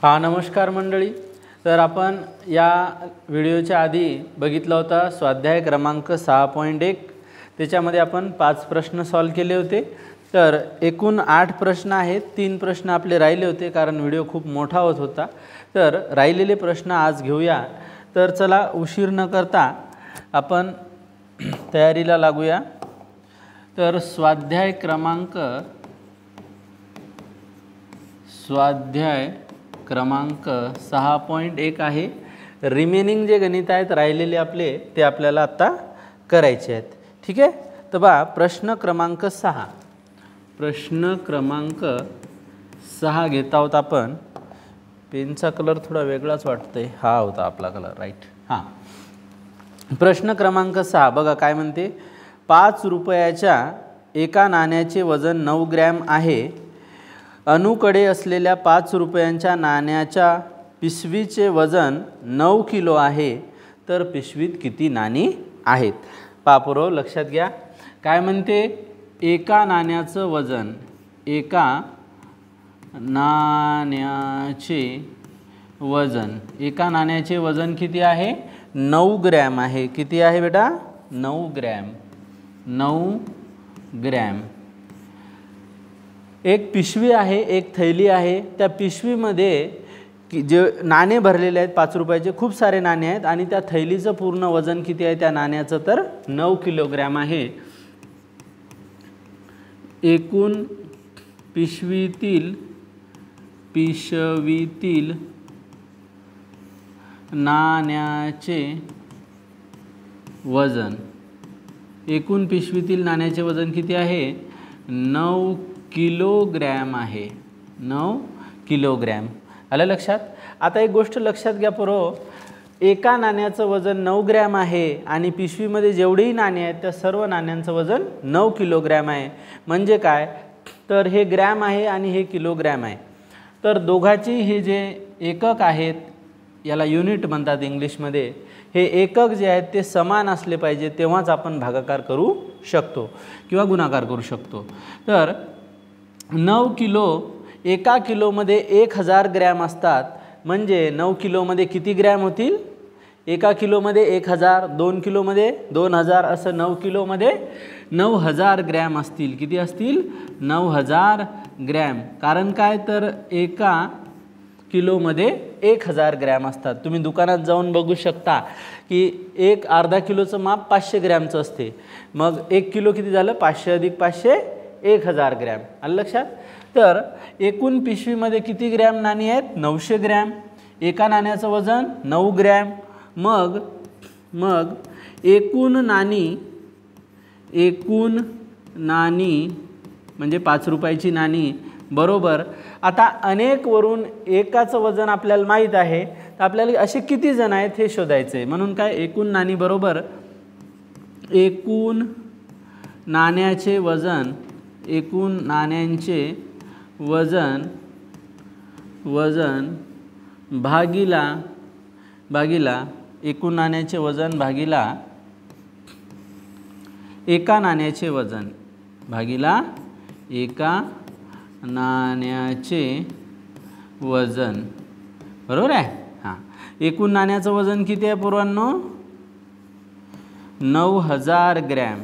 हा नमस्कार मंडळी। तर आपण या व्हिडिओच्या आधी बघितला होता स्वाध्याय क्रमांक 6.1। त्याच्यामध्ये आपण 5 प्रश्न सॉल्व केले होते। तर एकूण 8 प्रश्न आहेत। 3 प्रश्न आपले राहिले होते कारण व्हिडिओ खूप मोठा होत होता। तर राहिलेले प्रश्न आज घेऊया। तर चला उशीर न करता आपण तयारीला लागूया। तर स्वाध्याय क्रमांक 6.1 आहे। रिमेनिंग जे गणित आहेत राहिलेले आपले ते आपल्याला आता करायचे आहेत। ठीक आहे। तर बा प्रश्न क्रमांक 6 घेत आहोत आपण। पेनचा कलर थोडा वेगळाच वाटतोय। हा होता आपला कलर, राईट। हां, प्रश्न क्रमांक 6 बघा काय म्हणते। 5 रुपयाच्या एका नाण्याचे वजन 9 ग्रॅम आहे। अनुकडे असलेल्या 5 रुपयांच्या नाण्याच्या पिशवीचे वजन 9 किलो आहे। तर पिशवीत किती नाणी आहेत? पापुरो लक्षात घ्या। काय म्हणते, एका नाण्याचं वजन, एका नाण्याचे वजन किती आहे? 9 ग्रॅम आहे। किती आहे बेटा? 9 ग्रॅम। एक पिशवी आहे, एक थैली आहे। त्या पिशवीमध्ये जे नाणे भरलेले आहेत 5 रुपयाचे, खूप सारे नाणे आहेत आणि त्या थैलीचं पूर्ण वजन किती आहे त्या नाण्याचं? तर 9 किलोग्रॅम आहे। एकूण पिशवीतील नाण्याचे वजन, एकूण पिशवीतील नाण्याचे वजन किती आहे? 9 किलोग्रॅम आहे। 9 किलोग्रॅम आलं लक्षात? आता एक गोष्ट लक्षात घ्या पोरो, एका नाण्याचं वजन 9 ग्रॅम आहे आणि पिशवीमध्ये जेवढेही नाणे आहेत त्या सर्व नाण्यांचं वजन 9 किलोग्रॅम आहे। म्हणजे काय, तर हे ग्रॅम आहे आणि हे किलोग्रॅम आहे। तर दोघांची हे जे एकक आहेत याला युनिट म्हणतात इंग्लिशमध्ये। हे एकक जे आहेत ते समान असले पाहिजे, तेव्हाच आपण भागाकार करू शकतो किंवा गुणाकार करू शकतो। तर 9 किलो, एका किलोमध्ये 1000 ग्रॅम असतात। म्हणजे 9 किलोमध्ये किती ग्रॅम होतील? एका किलोमध्ये 1000, 2 किलोमध्ये 2000, असं 9 किलोमध्ये 9000 ग्रॅम असतील। किती असतील? 9000 ग्रॅम। कारण काय, तर एका किलोमध्ये 1000 ग्रॅम असतात। तुम्ही दुकानात जाऊन बघू शकता की एक अर्धा किलोचं माप 500 ग्रॅमचं असते। मग 1 किलो किती झालं? 500 अधिक 500 1000 ग्रॅम। आलं लक्षात? तर एकूण पिशवीमध्ये किती ग्रॅम नाणी आहेत? 900 ग्रॅम। एका नाण्याचं वजन 9 ग्रॅम। मग एकूण नाणी म्हणजे 5 रुपयाची नाणी बरोबर। आता अनेक वरून एकाचं वजन आपल्याला माहीत आहे, तर आपल्याला असे किती जण आहेत हे शोधायचं आहे। म्हणून काय, एकूण नाणी बरोबर एकूण नाण्यांचे वजन भागिला एकूण नाण्याचे वजन भागिला एका नाण्याचे वजन भागिला एका नाण्याचे वजन, बरोबर आहे। हां, एकूण नाण्याचं वजन किती आहे पोरांनो? 9000 ग्रॅम।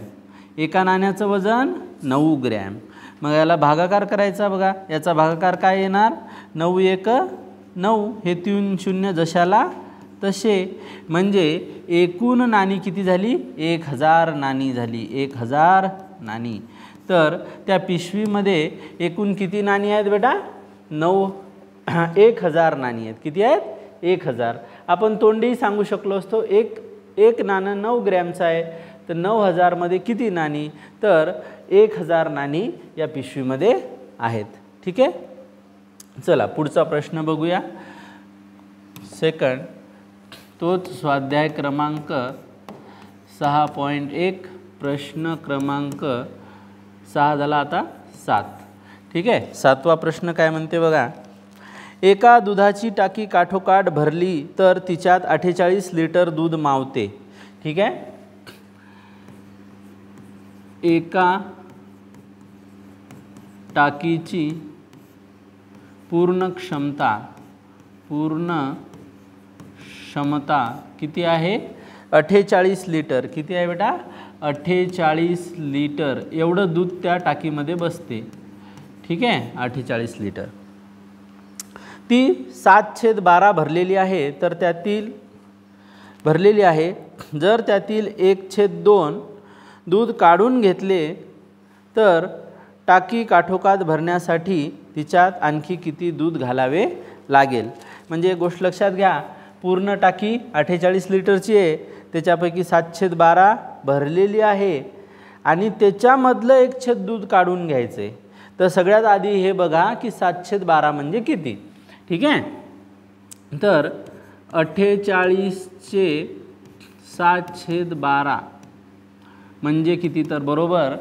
एका नाण्याचं वजन 9 ग्रॅम। मग याला भागाकार करायचा। बघा याचा भागाकार काय येणार? 9 1 9, हे 3 0 जशाला तसे। म्हणजे एकूण नाणी किती झाली? 1000 नाणी झाली। 1000 नाणी। तर त्या पिशवीमध्ये एकूण किती नाणी आहेत बेटा? 1000 नाणी आहेत। किती आहेत? 1000। आपण तोंडी सांगू शकलो असतो एक नाणं 9 ग्रॅमचं आहे, तर 9000 मध्ये किती नाणी? तर 1000 नाणी या पिशवीमध्ये आहेत। ठीक आहे। चला पुढचा प्रश्न बघूया। सेकंड, तोच स्वाध्याय क्रमांक 6.1, प्रश्न क्रमांक 6 झाला, आता 7। ठीक आहे। 7वा प्रश्न काय म्हणते बघा। एका दुधाची टाकी काठोकाठ भरली तर तिच्यात 48 लिटर दूध मावते। ठीक आहे। एका टाकीची पूर्ण क्षमता पूर्ण क्षमता किती आहे 48 लिटर. किती आहे बेटा 48 लिटर एवढं दूध त्या टाकीमध्ये बसते. ठीक आहे 48 लिटर. ती 7/12 भरलेली आहे तर त्यातील भरलेली आहे. जर त्यातील 1/2 दूध काढून घेतले तर टाकी काठोकाठ भरण्यासाठी तिच्यात आणखी किती दूध घालावे लागेल. म्हणजे गोष्ट लक्षात घ्या, पूर्ण टाकी 48 लिटरची आहे, त्याच्यापैकी 7/12 भरलेली आहे आणि त्याच्यामधलं 1/2 दूध काढून घ्यायचं आहे. तर सगळ्यात आधी हे बघा की 7/12 म्हणजे किती. ठीक आहे, तर 48चे 7/12 म्हणजे किती, तर बरोबर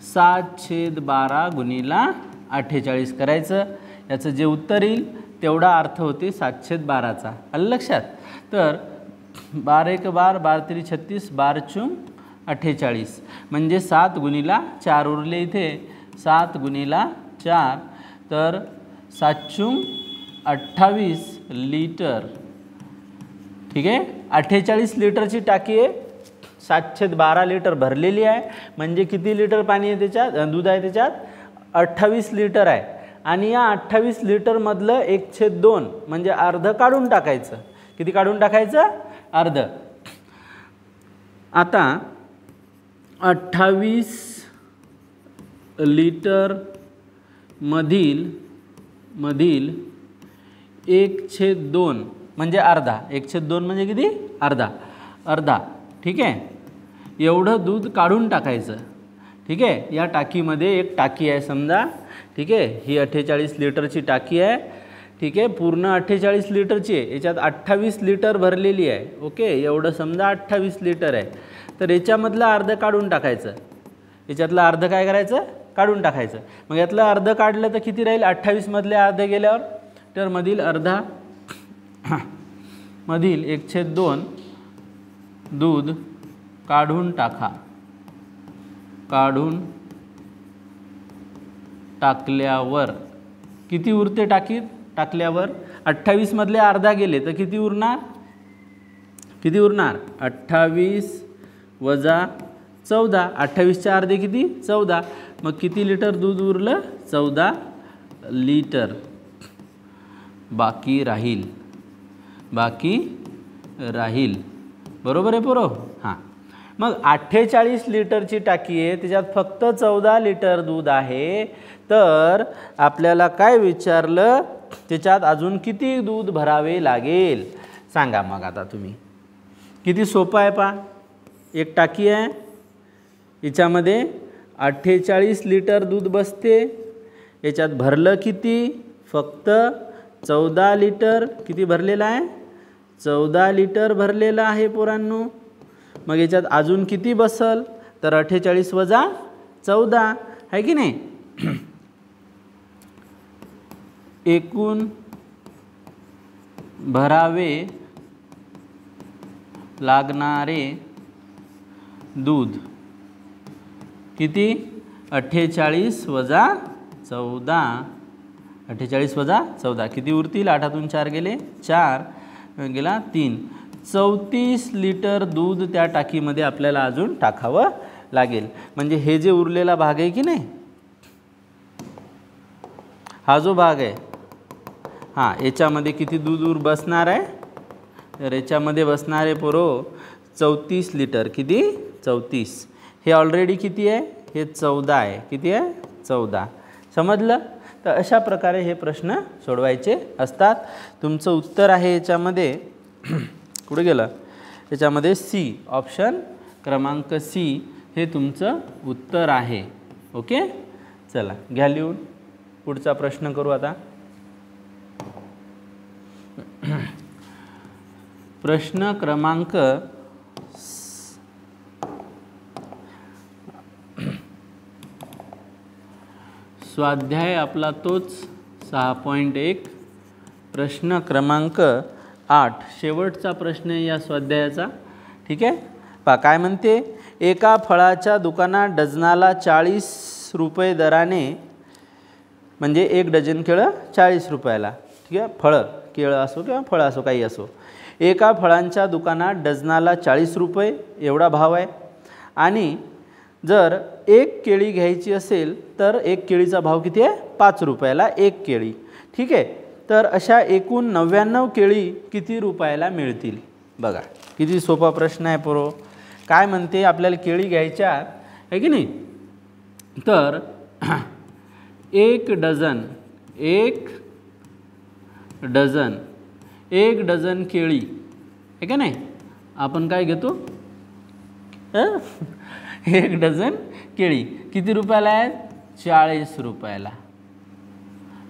7/12 गुणिला 48 करायचं. याचं जे उत्तर येईल तेवढा अर्थ होते 7/12चा. आलं लक्षात. तर 12 × 12 12 × 36 12 × 48 म्हणजे 7 गुणिला 4 उरले इथे 7 गुणिला 4 तर 7 × 28 लिटर. ठीक आहे 48 लिटरची टाकी आहे, 7/12 लिटर भरलेली आहे. म्हणजे किती लिटर पाणी आहे त्याच्यात, दूध आहे त्याच्यात 28 लिटर आहे. आणि या 28 लिटरमधलं 1/2 म्हणजे अर्ध काढून टाकायचं. किती काढून टाकायचं, अर्ध. आता 28 लिटर मधील 1/2 म्हणजे अर्धा. 1/2 म्हणजे किती, अर्धा. ठीक आहे एवढं दूध काढून टाकायचं. ठीक आहे या टाकीमध्ये एक टाकी आहे समजा. ठीक आहे ही 48 लिटरची टाकी आहे. ठीक आहे पूर्ण 48 लिटरची आहे, याच्यात 28 लिटर भरलेली आहे. ओके एवढं समजा 28 लिटर आहे, तर याच्यामधलं अर्ध काढून टाकायचं. याच्यातलं अर्ध काय करायचं, काढून टाकायचं. मग यातलं अर्ध काढलं तर किती राहील, 28 मधले अर्धे गेल्यावर तर मधील अर्धा मधील 1/2 दूध काढून टाका. काढून टाकल्यावर किती उरते टाकीत, टाकल्यावर 28 मधले अर्धा गेले तर किती उरणार, 28 वजा 14. 28चे अर्धे किती, 14. मग किती लिटर दूध उरलं, 14 लिटर बाकी राहील. बरोबर आहे पोरो. हां मग 48 लिटरची टाकी आहे, त्याच्यात फक्त 14 लिटर दूध आहे. तर आपल्याला काय विचारलं, त्याच्यात अजून किती दूध भरावे लागेल सांगा. मग आता तुम्ही किती सोपं आहे पहा. एक टाकी आहे, याच्यामध्ये 48 लिटर दूध बसते. याच्यात भरलं किती, फक्त 14 लिटर. किती भरलेलं आहे, 14 लिटर भरलेलं आहे पोरांनो. मग याच्यात अजून किती बसल, तर 48 वजा 14 आहे की नाही. एकूण भरावे लागणारे दूध किती, 48 वजा 14. 48 वजा 14 किती उरतील, 8तून 4 गेले 4 गेला 3. 34 लिटर दूध त्या टाकीमध्ये आपल्याला अजून टाकावं लागेल. म्हणजे हे जे उरलेला भाग आहे की नाही, हा जो भाग आहे हां याच्यामध्ये किती दूध बसणार आहे, तर याच्यामध्ये बसणार आहे पोरो 34 लिटर. किती, 34. हे ऑलरेडी किती आहे, हे 14 आहे. किती आहे, 14. समजलं. तर अशा प्रकारे हे प्रश्न सोडवायचे असतात. तुमचं उत्तर आहे याच्यामध्ये कुठे गेलं, याच्यामध्ये सी, ऑप्शन क्रमांक सी हे तुमचं उत्तर आहे. ओके चला घ्या लिहून, पुढचा प्रश्न करू आता. प्रश्न क्रमांक स्वाध्याय आपला तोच 6.1 प्रश्न क्रमांक 8 शेवटचा प्रश्न आहे या स्वाध्यायाचा. ठीक आहे पहा काय म्हणते, एका फळाच्या दुकानात डझनाला 40 रुपये दराने, म्हणजे एक डझन केळं 40 रुपयाला, ठीक आहे, फळं, केळं असो किंवा फळं असो, काही असो. एका फळांच्या दुकानात डझनाला 40 रुपये एवढा भाव आहे आणि जर एक केळी घ्यायची असेल तर एक केळीचा भाव किती आहे? 5 रुपयाला एक केळी. ठीक आहे, तर अशा एकूण 99 केळी किती रुपयाला मिळतील? बघा किती सोपा प्रश्न आहे पोरो. काय म्हणते, आपल्याला केळी घ्यायच्या आहे की नाही, तर एक डझन केळी आहे का नाही, आपण काय घेतो, एक डझन केळी किती रुपयाला आहे? 40 रुपयाला.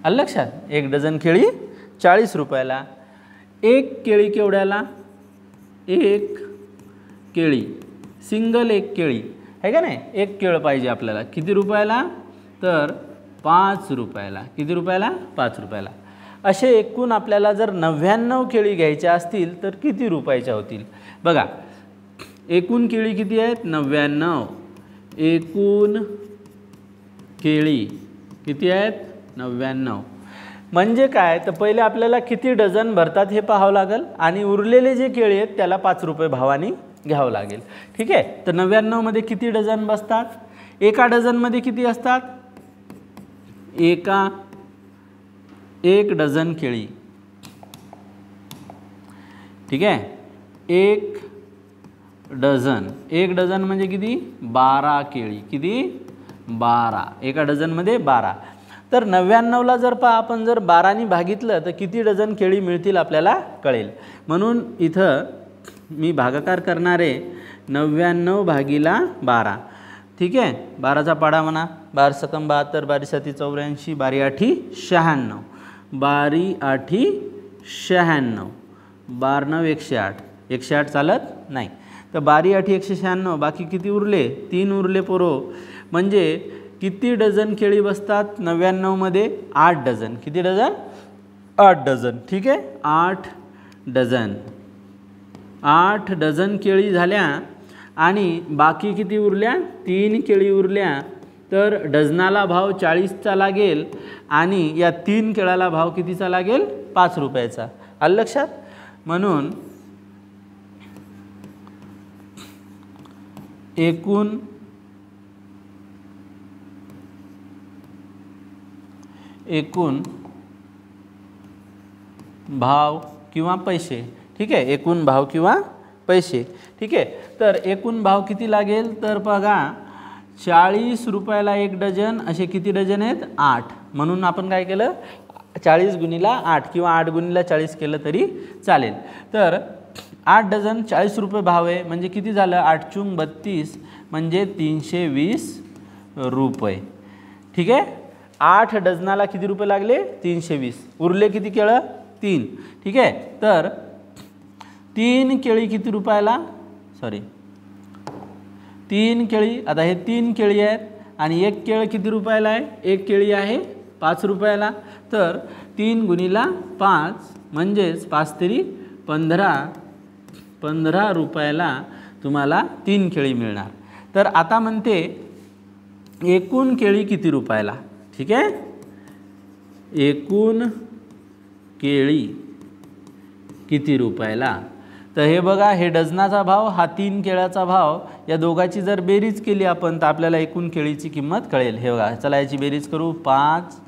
आलं लक्षात? एक डझन केळी 40 रुपयाला. एक केळी केवढ्याला? एक केळी, सिंगल एक केळी आहे का नाही, एक केळं पाहिजे आपल्याला, किती रुपयाला? तर 5 रुपयाला. किती रुपयाला? 5 रुपयाला. असे एकूण आपल्याला जर 99 केळी घ्यायच्या असतील तर किती रुपयाच्या होतील? बघा एकूण केळी किती आहेत? 99. एकूण केळी किती आहेत? 99. म्हणजे काय, तर पहिले आपल्याला किती डझन भरतात हे पाहावं लागेल आणि उरलेले जे केळी आहेत त्याला 5 रुपये भावाने घ्यावं लागेल. ठीक आहे, तर 99 मध्ये किती डझन बसतात? एका डझनमध्ये किती असतात? एक डझन केळी. ठीक आहे, एक डझन म्हणजे किती? 12 केळी. किती? 12. एका डझनमध्ये 12. तर 99ला जर आपण जर 12ने भागितलं तर किती डझन केळी मिळतील आपल्याला कळेल. म्हणून इथं मी भागाकार करणार आहे 99 भागिला 12. ठीक आहे, 12चा पाडा म्हणा, 12 सकम 72, 12 सती 84, 12 आठी 96, 12 आठी 96, 12 9 108. 108 चालत नाही, तर 12 आठी 196. बाकी किती उरले? 3 उरले पोरो. म्हणजे किती डझन केळी बसतात 99 मध्ये? 8 डझन. किती डझन? 8 डझन. ठीक आहे, 8 डझन. 8 डझन केळी झाल्या आणि बाकी किती उरल्या? 3 केळी उरल्या. तर डझनाला भाव 40चा लागेल आणि या 3 केळाला भाव कितीचा लागेल? 5 रुपयाचा. आलं लक्षात? म्हणून एकूण भाव किंवा पैसे. ठीक आहे, एकूण भाव किंवा पैसे. ठीक आहे, तर एकूण भाव किती लागेल? तर बघा 40 रुपयाला एक डझन, असे किती डझन आहेत? 8. म्हणून आपण काय केलं? 40 गुणिला 8 किंवा 8 गुणिला 40 केलं तरी चालेल. तर 8 डझन 40 रुपये भाव आहे, म्हणजे किती झालं? 8 चूंग 32 म्हणजे 320 रुपये. ठीक आहे, 8 डझनाला किती रुपये लागले? 320. उरले किती केळं? 3. ठीक आहे, तर 3 केळी किती रुपयाला? 3 केळी. आता हे 3 केळी आहेत आणि एक केळं किती रुपयाला आहे? एक केळी आहे 5 रुपयाला. तर 3 गुणिला 5 म्हणजेच 5 तरी 15 रुपयाला तुम्हाला 3 केळी मिळणार. तर आता म्हणते एकूण केळी किती रुपयाला? ठीक आहे, एकूण केळी किती रुपयाला? तर हे बघा, हे डझनाचा भाव, हा 3 केळ्याचा भाव, या दोघांची जर बेरीज केली आपण तर आपल्याला एकूण केळीची किंमत कळेल. हे बघा, चला याची बेरीज करू. 5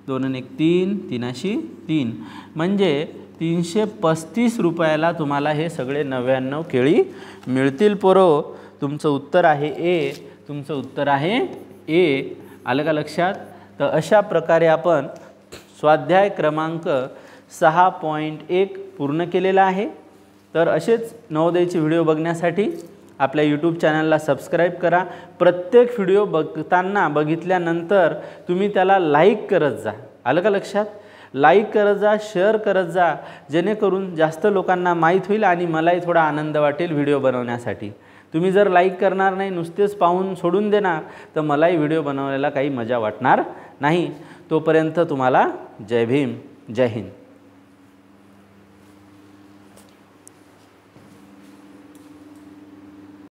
2 1 3 3 3 म्हणजे 335 रुपयाला तुम्हाला हे सगळे 99 केळी मिळतील पोरो. तुमचं उत्तर आहे ए. तुमचं उत्तर आहे ए. आलं का लक्षात? तर अशा प्रकारे आपण स्वाध्याय क्रमांक 6.1 पूर्ण केलेला आहे. तर असेच नवोदयचे व्हिडिओ बघण्यासाठी आपल्या यूट्यूब चॅनलला सबस्क्राईब करा. प्रत्येक व्हिडिओ बघितल्यानंतर तुम्ही त्याला लाईक करत जा. आलं का लक्षात? लाईक करत जा, शेअर करत जा, जेणेकरून जास्त लोकांना माहीत होईल आणि मलाही थोडा आनंद वाटेल व्हिडिओ बनवण्यासाठी. तुम्ही जर लाईक करणार नाही, नुसतेच पाहून सोडून देणार, तर मलाही व्हिडिओ बनवायला काही मजा वाटणार नाही. तोपर्यंत तुम्हाला जय भीम, जय हिंद.